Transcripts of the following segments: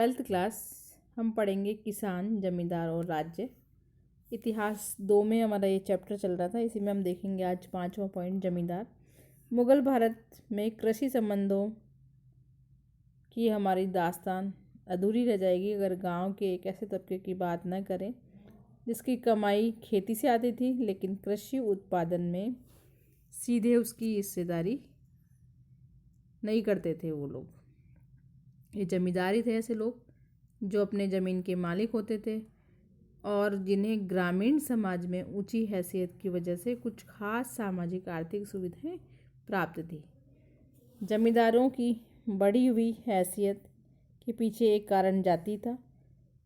Twelfth class हम पढ़ेंगे किसान, जमींदार और राज्य। इतिहास 2 में हमारा ये चैप्टर चल रहा था, इसी में हम देखेंगे आज 5वां पॉइंट जमींदार। मुगल भारत में कृषि संबंधों की हमारी दास्तान अधूरी रह जाएगी अगर गांव के एक ऐसे तबके की बात न करें जिसकी कमाई खेती से आती थी, लेकिन कृषि उत्पादन में सीधे उसकी हिस्सेदारी नहीं करते थे। वो लोग, ये जमींदारी थे ऐसे लोग जो अपने ज़मीन के मालिक होते थे और जिन्हें ग्रामीण समाज में ऊंची हैसियत की वजह से कुछ खास सामाजिक आर्थिक सुविधाएं प्राप्त थी। जमींदारों की बढ़ी हुई हैसियत के पीछे एक कारण जाति था।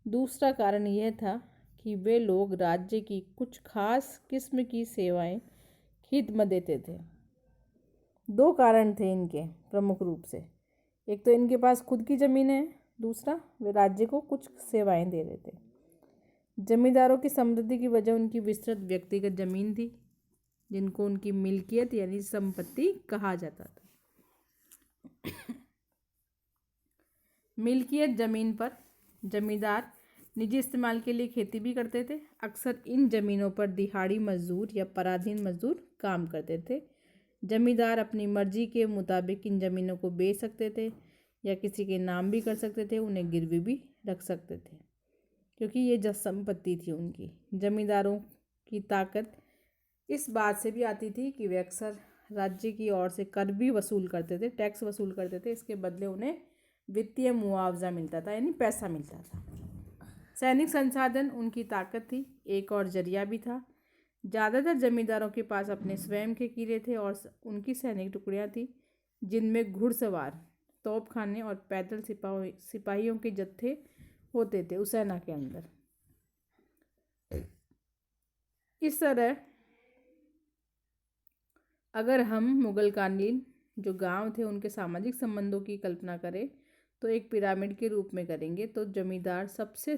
दूसरा कारण यह था कि वे लोग राज्य की कुछ खास किस्म की सेवाएं खिदमत देते थे। 2 कारण थे इनके प्रमुख रूप से। एक तो इनके पास खुद की ज़मीन है, दूसरा वे राज्य को कुछ सेवाएं दे रहे थे। जमींदारों की समृद्धि की वजह उनकी विस्तृत व्यक्तिगत ज़मीन थी, जिनको उनकी मिल्कियत यानी संपत्ति कहा जाता था। मिल्कियत ज़मीन पर जमींदार निजी इस्तेमाल के लिए खेती भी करते थे। अक्सर इन ज़मीनों पर दिहाड़ी मजदूर या पराधीन मजदूर काम करते थे। जमींदार अपनी मर्जी के मुताबिक इन ज़मीनों को बेच सकते थे या किसी के नाम भी कर सकते थे, उन्हें गिरवी भी रख सकते थे क्योंकि ये जस संपत्ति थी उनकी। जमींदारों की ताकत इस बात से भी आती थी कि वे अक्सर राज्य की ओर से कर भी वसूल करते थे, टैक्स वसूल करते थे। इसके बदले उन्हें वित्तीय मुआवजा मिलता था, यानी पैसा मिलता था। सैनिक संसाधन उनकी ताकत थी, एक और जरिया भी था। ज़्यादातर जमींदारों के पास अपने स्वयं के किले थे और उनकी सैनिक टुकड़ियाँ थी जिनमें घुड़सवार, तोपखाने और पैदल सिपाहियों के जत्थे होते थे उस सेना के अंदर। इस तरह अगर हम मुगलकालीन जो गांव थे उनके सामाजिक संबंधों की कल्पना करें तो एक पिरामिड के रूप में करेंगे तो जमींदार सबसे